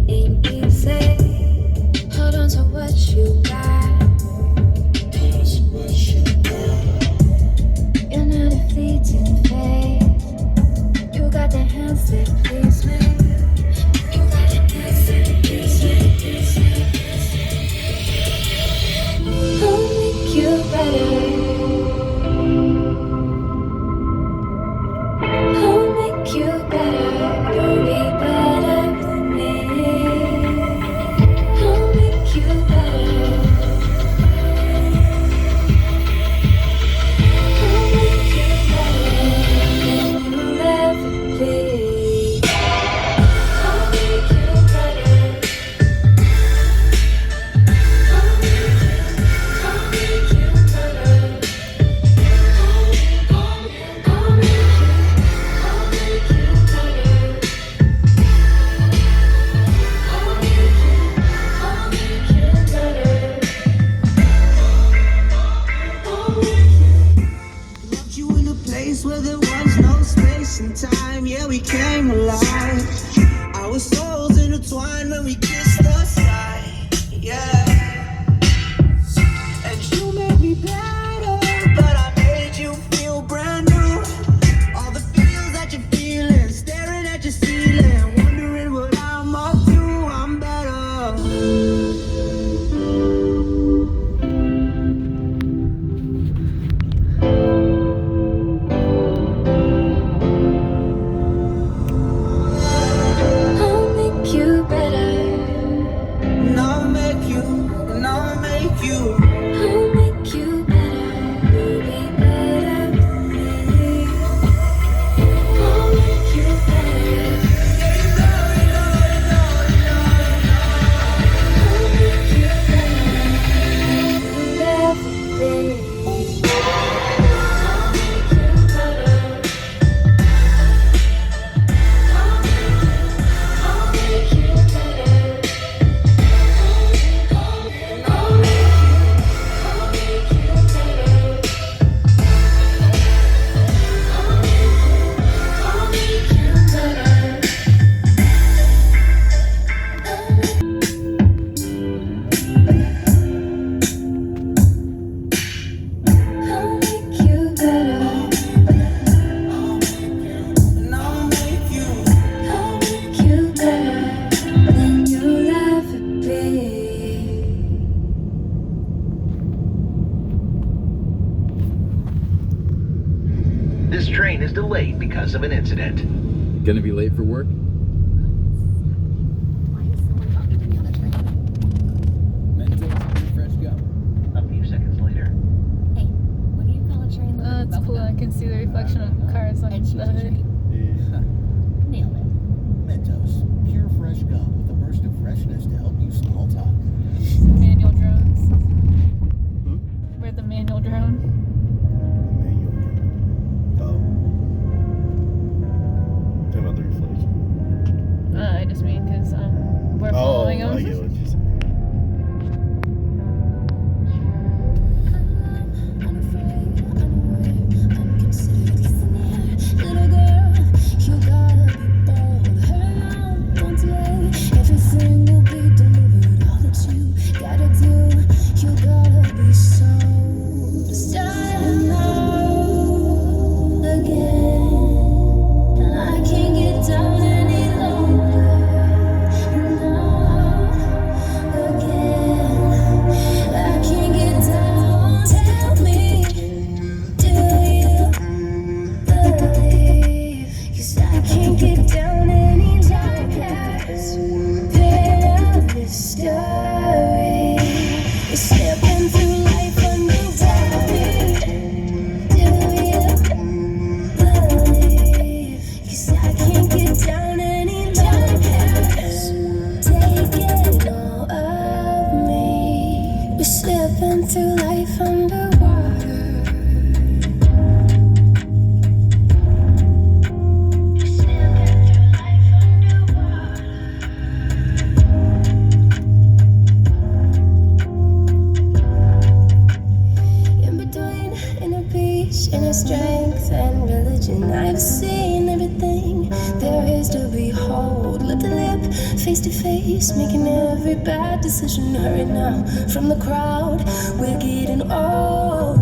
ain't easy. Hold on to what you got. You're not a fleeting phase. You got the hands that please me. You got the hands that please me. I'll make you better. I'll make you better. You'll be better with me. I'll make you better. I'll make you better than you'll ever be. I'll make you better. I'll make you better. I'll make you Left you in a place where there was no space and time. Yeah, we came alive. Our souls intertwined when we kissed the sky. Yeah. And you made me better, but I made you feel brand new. All the feels that you're feeling, staring at your ceiling, wondering what I'm up to. I'm better. I'll make you better. And I'll make you, and I'll make you. I'll make you better. You'll be better with me. I'll make you better. I'll make you better than you'll ever be. I'll make you better. I'll make you better. I'll make you And I'll make you. I'll make you better than you'll ever be. This train is delayed because of an incident. Gonna be late for work? Why is someone talking to me on a train? Mentos, fresh gum. A few seconds later. Hey, what do you call a train? It's cool. I can see the reflection of cars on And the she's a hood. train. Nailed it. Mentos, pure fresh gum with a burst of freshness to help you small talk. Manual drones. We're the manual drone. Oh. Talking about the reflection. I just mean because we're following them. I get what you said. Little girl, you gotta be bold. Hurry on, don't delay. Everything will be delivered. All that you gotta do, you gotta be so. Starting out again, and I can't get down any longer. Now again, I can't get down. Tell me, do you believe? 'Cause I can't get down any longer. Pain of this story. You're stepping through life underwater. Do you believe? 'Cause I can't get down any longer. Taking all of me. We're stepping through life underwater. We're stepping through life underwater. face to face, making every bad decision. Hurry now from the crowd, we're getting old.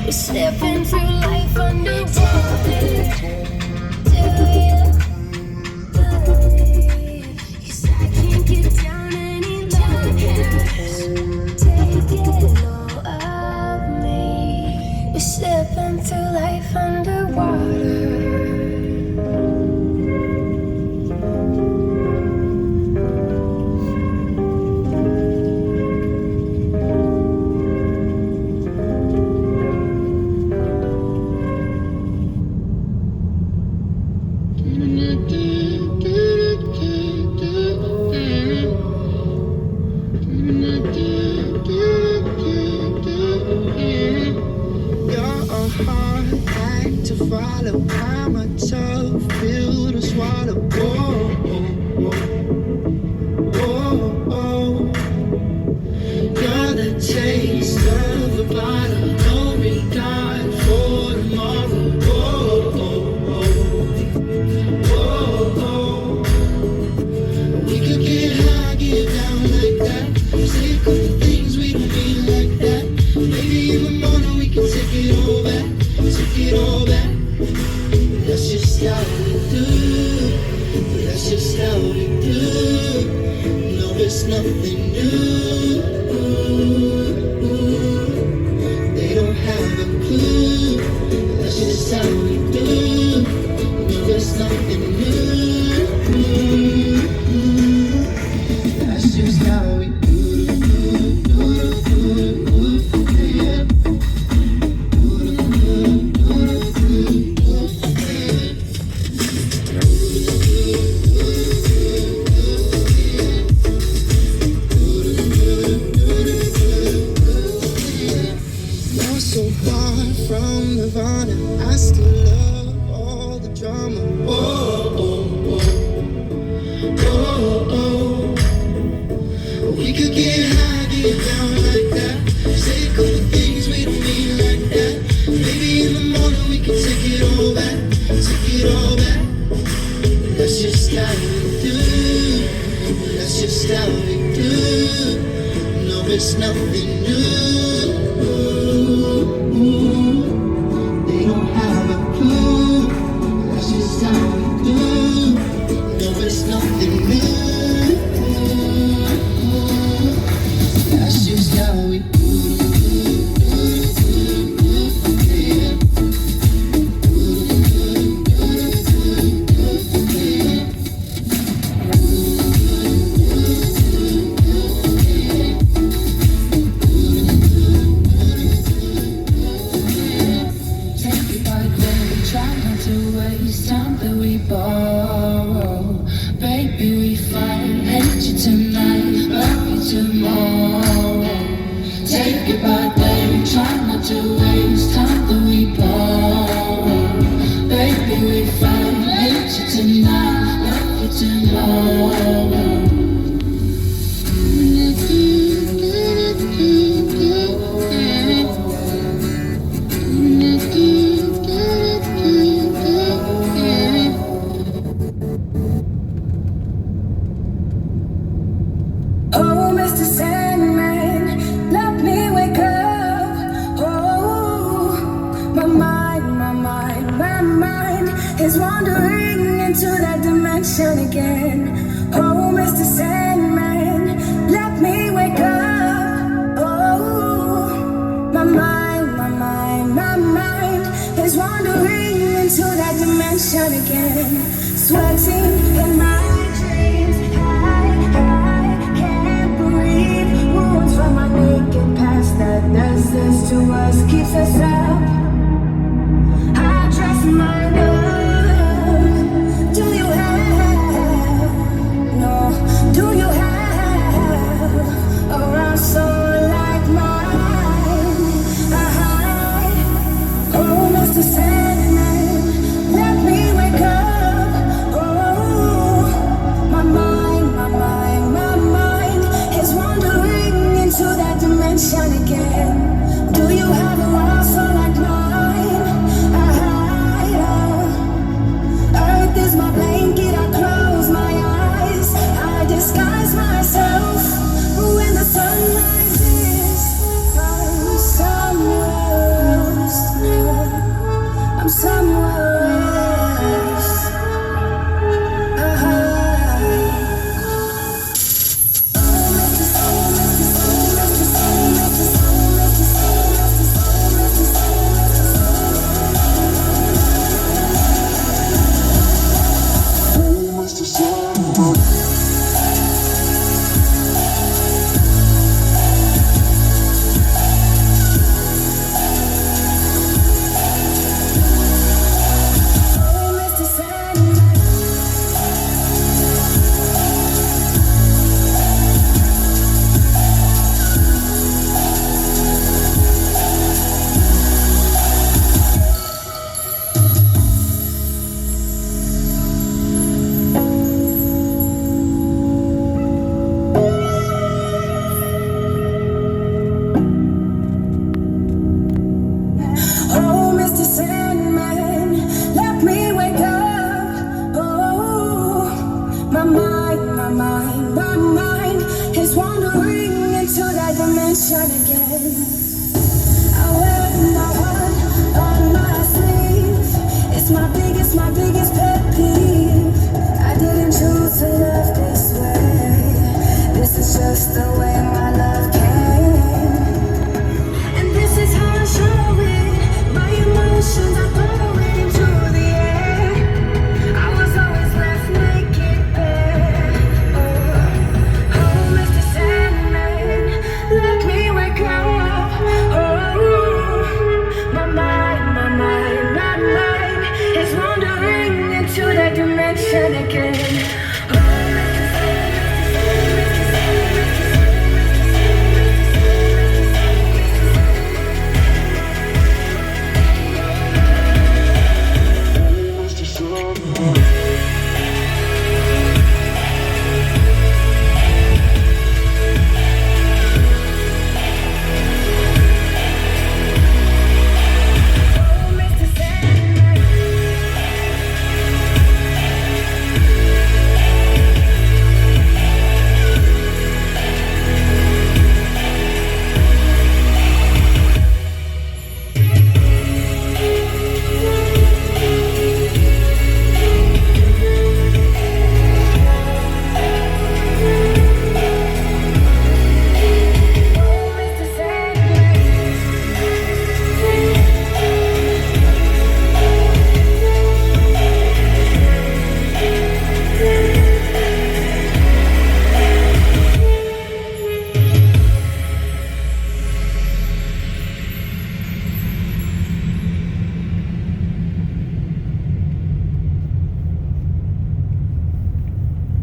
Stepping through life underwater. Do you believe? 'Cause I can't get down any longer. Take it all of me. We're stepping through life underwater. Follow, I'm a tough pill to swallow. Whoa, whoa, whoa, whoa. You're the taste of a bottle, no regard for tomorrow. Whoa, whoa, whoa. We could get high, get down like that. Say a couple things we don't mean like that. Maybe in the morning we can take it all back, take it all back. That's just how we do. That's just how we do. No, it's nothing new. They don't have a clue. That's just how we do. No, it's nothing new. That's just how we do. I still love all the drama. Whoa, oh, oh, oh, oh. We could get high, get down like that. Say a couple things we don't mean like that. Maybe in the morning we can take it all back, take it all back. That's just how we do. That's just how we do. No, it's nothing new. They don't have a clue. That's just how we do. No, it's nothing new. That's just how we do. Is wandering into that dimension again. Oh, Mr. Sandman, let me wake up. Oh, my mind is wandering into that dimension again. Sweating in my dreams, I can't breathe. Madness to us keeps us up. I trust my love. Do you have? No. Do you have a soul like mine? Oh, Mr. Sandman, let me wake up. Oh, my mind is wandering into that dimension again. Do you have a soul like mine? Earth is my blanket, I close my eyes, I disguise myself. When the sun rises, I'm somewhere else now. I'm somewhere else. Oh, Mr. Sandman, let me wake up. Oh, my mind is wandering into that dimension again. I wear my heart on my sleeve. It's my biggest pet peeve. I didn't choose to love this way. This is just the way